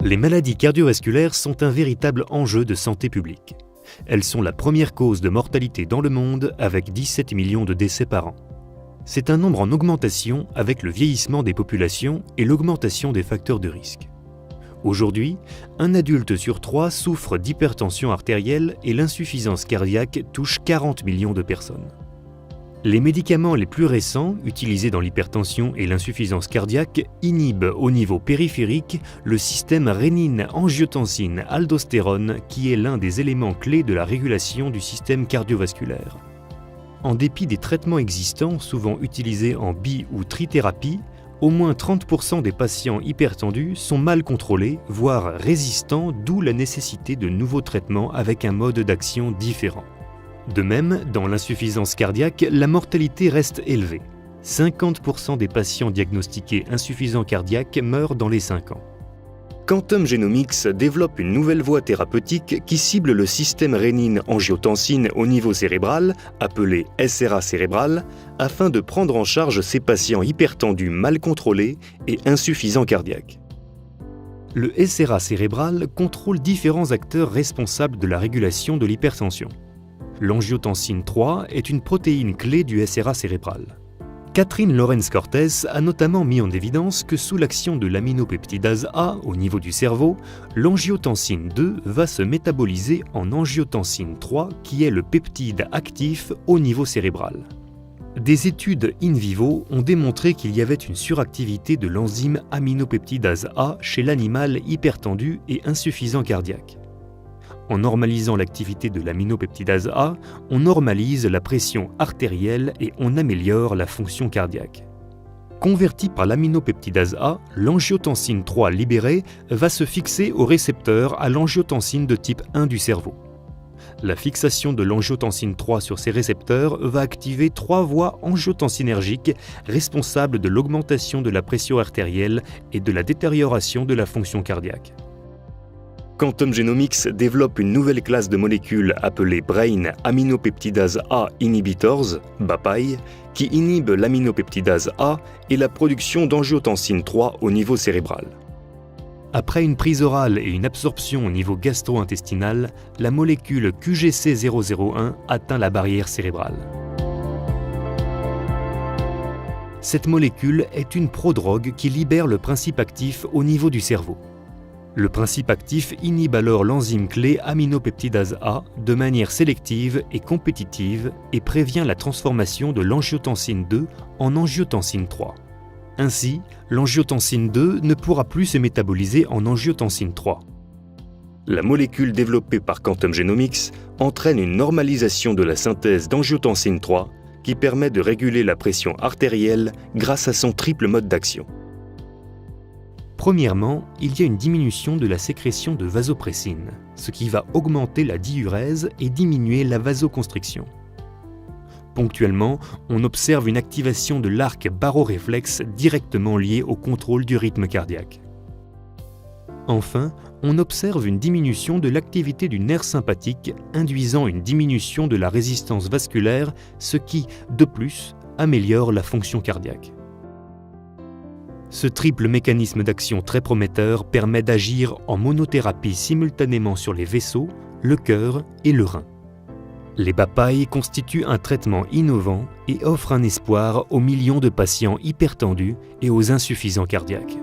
Les maladies cardiovasculaires sont un véritable enjeu de santé publique. Elles sont la première cause de mortalité dans le monde avec 17 millions de décès par an. C'est un nombre en augmentation avec le vieillissement des populations et l'augmentation des facteurs de risque. Aujourd'hui, un adulte sur 3 souffre d'hypertension artérielle et l'insuffisance cardiaque touche 40 millions de personnes. Les médicaments les plus récents, utilisés dans l'hypertension et l'insuffisance cardiaque, inhibent au niveau périphérique le système rénine-angiotensine-aldostérone qui est l'un des éléments clés de la régulation du système cardiovasculaire. En dépit des traitements existants, souvent utilisés en ou trithérapie, au moins 30% des patients hypertendus sont mal contrôlés, voire résistants, d'où la nécessité de nouveaux traitements avec un mode d'action différent. De même, dans l'insuffisance cardiaque, la mortalité reste élevée. 50% des patients diagnostiqués insuffisants cardiaques meurent dans les 5 ans. Quantum Genomics développe une nouvelle voie thérapeutique qui cible le système rénine-angiotensine au niveau cérébral, appelé SRA cérébral, afin de prendre en charge ces patients hypertendus mal contrôlés et insuffisants cardiaques. Le SRA cérébral contrôle différents acteurs responsables de la régulation de l'hypertension. L'angiotensine 3 est une protéine clé du SRA cérébral. Catherine Lorenz-Cortés a notamment mis en évidence que sous l'action de l'aminopeptidase A au niveau du cerveau, l'angiotensine 2 va se métaboliser en angiotensine 3 qui est le peptide actif au niveau cérébral. Des études in vivo ont démontré qu'il y avait une suractivité de l'enzyme aminopeptidase A chez l'animal hypertendu et insuffisant cardiaque. En normalisant l'activité de l'aminopeptidase A, on normalise la pression artérielle et on améliore la fonction cardiaque. Convertie par l'aminopeptidase A, l'angiotensine 3 libérée va se fixer au récepteur à l'angiotensine de type 1 du cerveau. La fixation de l'angiotensine 3 sur ces récepteurs va activer 3 voies angiotensinergiques responsables de l'augmentation de la pression artérielle et de la détérioration de la fonction cardiaque. Quantum Genomics développe une nouvelle classe de molécules appelées Brain Aminopeptidase A Inhibitors, BAPAI, qui inhibe l'aminopeptidase A et la production d'angiotensine 3 au niveau cérébral. Après une prise orale et une absorption au niveau gastro-intestinal, la molécule QGC001 atteint la barrière cérébrale. Cette molécule est une prodrogue qui libère le principe actif au niveau du cerveau. Le principe actif inhibe alors l'enzyme clé aminopeptidase A de manière sélective et compétitive et prévient la transformation de l'angiotensine 2 en angiotensine 3. Ainsi, l'angiotensine 2 ne pourra plus se métaboliser en angiotensine 3. La molécule développée par Quantum Genomics entraîne une normalisation de la synthèse d'angiotensine 3 qui permet de réguler la pression artérielle grâce à son triple mode d'action. Premièrement, il y a une diminution de la sécrétion de vasopressine, ce qui va augmenter la diurèse et diminuer la vasoconstriction. Ponctuellement, on observe une activation de l'arc baroréflexe directement liée au contrôle du rythme cardiaque. Enfin, on observe une diminution de l'activité du nerf sympathique, induisant une diminution de la résistance vasculaire, ce qui, de plus, améliore la fonction cardiaque. Ce triple mécanisme d'action très prometteur permet d'agir en monothérapie simultanément sur les vaisseaux, le cœur et le rein. Les BAPAI constituent un traitement innovant et offrent un espoir aux millions de patients hypertendus et aux insuffisants cardiaques.